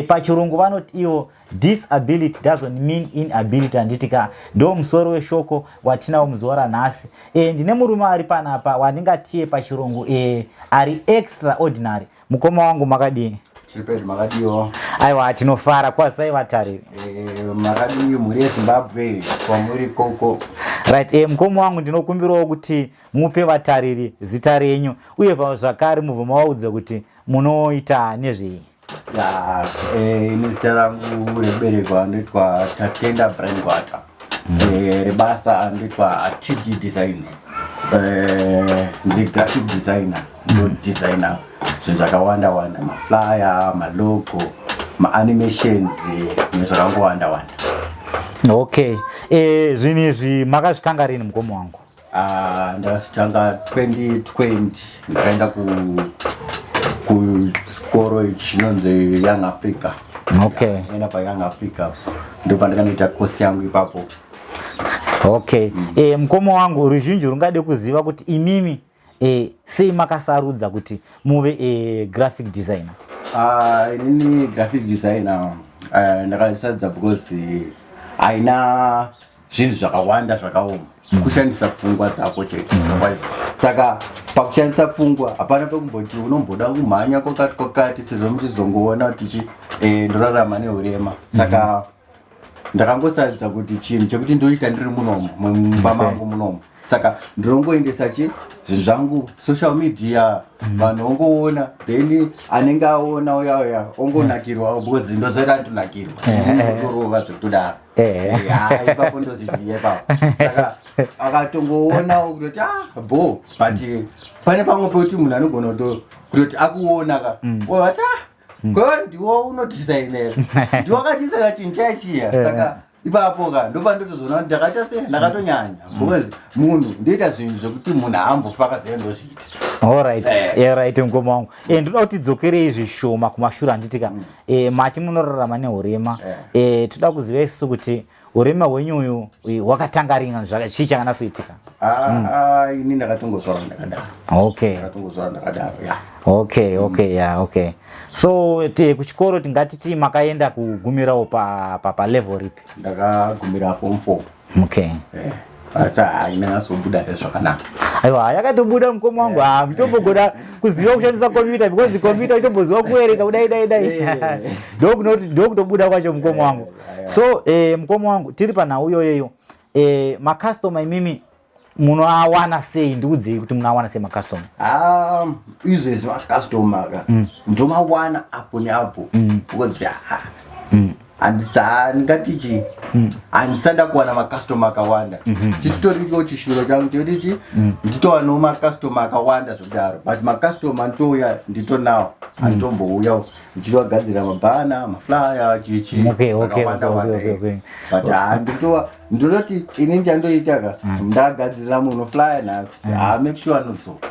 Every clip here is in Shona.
Pachirungu vanoti iyo disability doesn't mean inability. Anditika ndo musoro weshoko watinawo muzuva ranhasi. Ndine murume ari panapa wandingatiye pachirungu ari extraordinary. Mukoma wangu makadii? Chipedi makadiwo. Aiwa tinofara kwazai vatariri. Makadii muri Zimbabwe kwamuri koko. Right, mukoma wangu ndinokumbirawo kuti mupe vatariri zita renyu uye zvakare mubve maudze kuti munoita nezvei. Ini zita rangu reberekwa anoitwa Tatenda Brandwater. Rebasa anoitwa TG Designs. Ndiri graphic designer, designer zvinhu zvakawanda wanda, maflyer, malogo, maanimations nezvakangowanda wanda. Okay. Zvinhu izvi makazvitanga rini mukoma wangu? Ndakazvitanga 2020 ndakaenda kuchikoro chinonzi Young Africa. Okay. Enda paYoung Africa ndipo pandakanoita course yangu ipapo. Okay. Mukoma wangu ruzhinji rungade kuziva kuti imimi sei makasarudza kuti muve graphic designer? Inini graphic designer ndakasarudza because haina zvinhu zvakawanda zvakaoma kushandisa pfungwa dzako chete. Saka pakushandisa pfungwa hapana pekumboti unomboda kumhanya kwakati sezvo muchizongoona kuti ndorarama neurema. Saka ndakangosaridza kuti chinhu chekuti ndoita ndiri munomu mumba mangu munomu. Saka ndinongoendesa zvinhu zvangu social media, vanhu ongoona, then anenge aona uya ongonakirwa because ndozoita ndonakirwa ndorova zvekutodaro. Ipapo ndozviziva ipapo. Saka akatongoona kuti but pane pamwe pekuti munhu anogona kutoti akuona wati ndiwo unodesignera ndiwakadesignera chinhu chaichiya. Saka ipapo ndopandotozoona kuti ndakaita sei ndakatonyanya because munhu ndoita zvinhu zvekuti munhu haambofa akazendozviita. Alright. Right mukoma wangu. Ndoda kuti tidzokerei zvishoma kumashure anditika. Mati munorarama neurema. Toda kuziva isusu kuti urema hwenyu uyu hwakatanga rini, chii chakanatsoitika? Ini ndakatongozvara ndakadaro. Okay. Ndakatongozvara ndakadaro. Okay. So kuchikoro tingatiti makaenda kugumirawo pa level ripi? Ndakagumira form 4. Okay. Asi hainyasobuda zvakanaka. Aiwa yakatobuda mukoma wangu. Mitombogoda kuziva kushandisa computer because computer itomboziva kuerenga kudai. Ndokutobuda kwacho mukoma wangu. So mukoma wangu tiri panhau iyoyo macustomer imimi munoawana sei? Ndiudzei kuti munoawana sei macustomer? Izvezvi macustomer ndomawana apo neapo because handisandingatichi handisanda kuwana macustomer akawanda. Chitoricho chishuro changu chekuti nditowanawo macustomer akawanda zvakadaro, but macustomer nditouya nditonawo handitombouya ndichitogadzira mabhana, maflyer, chichi akawanda wanda. But ndinoti ini chandoitaka ndagadzirira munhu flyer nhasi make sure anodzoka.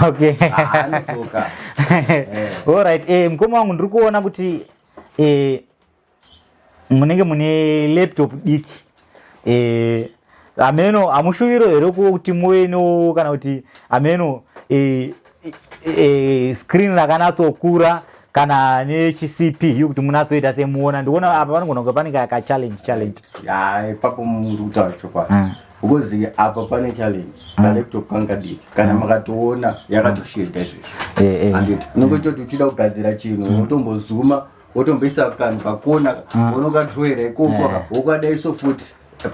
Okay. Anodzoka. Alright. Mukoma wangu ndiri kuona kuti munenge mune laptop diki. Ameno amushuviro here kuti muve no kana kuti ameno screen rakanatsokura kana nechiCPU kuti munatsoita semuona. Ndiona apa panogona kunge pane ka challenge. Ipapo muri kutaura chokwadi because apa pane challenge kalaptop kanga diki kana makatoona yakatoshedha izvezvi. Anditi unongototi uchida kugadzira chinhu utombozuma wotomboisa kanhu kakona unokadroera ikoko wakadaiso futi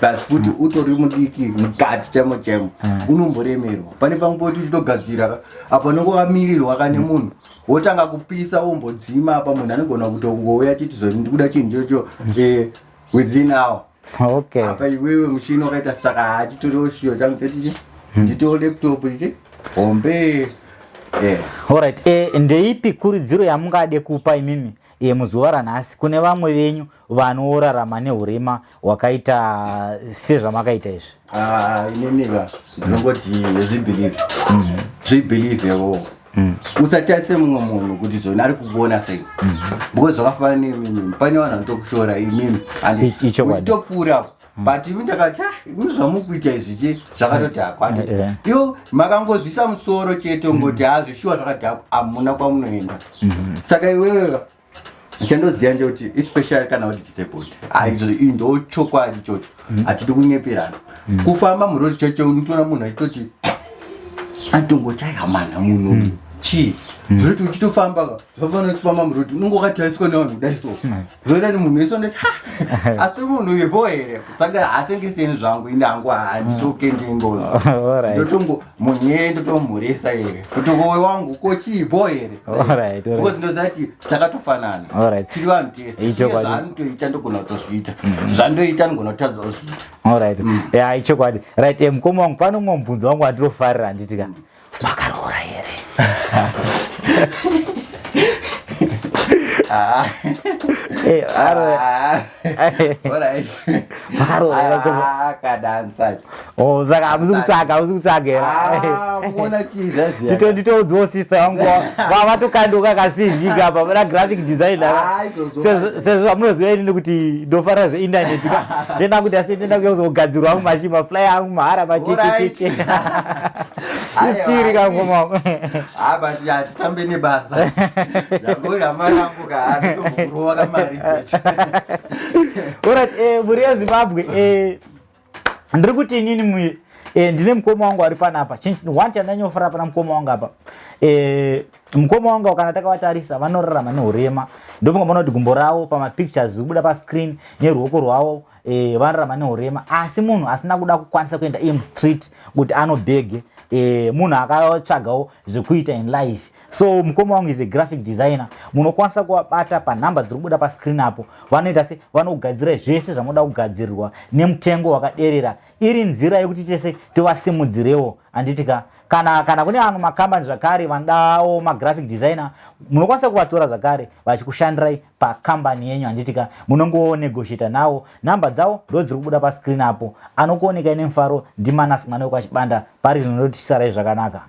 plus futi utori mudiki mukati chamo unomboremerwa. Pane pamwe poti uchitogadzira apa nongokamirirwa kane munhu wotanga kupisa wombodzima apa munhu anogona kutongouya chiti ndikuda chinhu chocho within hour. Okay. Apa iwewe muchini wakaita saka hachitoriwo chiyo changu chetichi nditowo laptop ichi hombe. Alright. Ndeipi kurudziro yamungade kupa imimi muzuva ranhasi kune vamwe venyu vanorarama neurema hwakaita sezvamakaita izvi? Ininiva ndinongoti zvibhilivhewo usatarise mumwe munhu kuti zona ari kukuona sei because zvakafanana nemimi pane vanhu vanotokushora imimi handitopfuura but imi ndakati imi zvamukuita izvichi zvakatoti hakwadi iwo makangozvisa musoro chete ngoti hazvishuwa zvakati hamuna kwamunoenda. Saka iwewe Chandoziya ndoti especially kana kuti disabled aizo ndo chokwadi chocho atidi kunyeperana kufamba murodi chocho unotora munhu achitoti atongochaya mana munhu chi zvoti uchitofamba zvafana kufamba murodi unongokataiswa nevanhu kudai so zoenda nemunhu wese ndoti asi munhu yepo here saka asengeseni zvangu ine hangu handitoke ndingo ndotongo munyendo tomhuresa here kutokowe wangu kochiipo here because ndozati takatofanana tiri vanhu tese zvaanotoita ndogona kutozviita zvandoita ndigona kutadza kuzviita alright ya ichokwadi right mukoma wangu pano mumwe mubvunzo wangu wandirofarira handitika makaroora here saka hamusi kutsvaga nditoudziwo sister vangu vatokandoka kasivhika apa vana graphic designer sezvo vamunoziva inini kuti ndofarira zveindaneti ndenda kuti asi ndenda kuya kuzogadzirwa angu mafly angu mahara machechecheche iskiri kangomangu bati hatitambe nebasa zvakuri amarangu kaatomuruwa kamari alright muri yezimbabwe ndiri kuti inini ndine mukoma wangu ari panapa one chandanyofara pana mukoma wangu apa mukoma wangu kana takavatarisa vanorarama neurema ndofunga bona kuti gumbo ravo pamapictures zikubuda pascreen neruoko rwavo vanorarama neurema asi munhu asina kuda kukwanisa kuenda street kuti anobhege munhu akatsvagawo zvekuita in life so mukoma wangu is a graphic designer munokwanisa kuvabata panhamba dziri kubuda pascreen apo vanoita se vanogadzira zvese zvamunoda kugadzirirwa nemutengo wakaderera iri nzira yekuti tese tivasimudzirewo handitika kana kune amwe makambani zvakare vanodawo magraphic designer munokwanisa kuvatora zvakare vachikushandirai pakambani yenyu handitika munongonegotiata navo nhamba dzavo ndo dziri kubuda pascreen apo anokuoneka ine mufaro ndimanasi mwana wekachibanda pari zvinotisarai zvakanaka.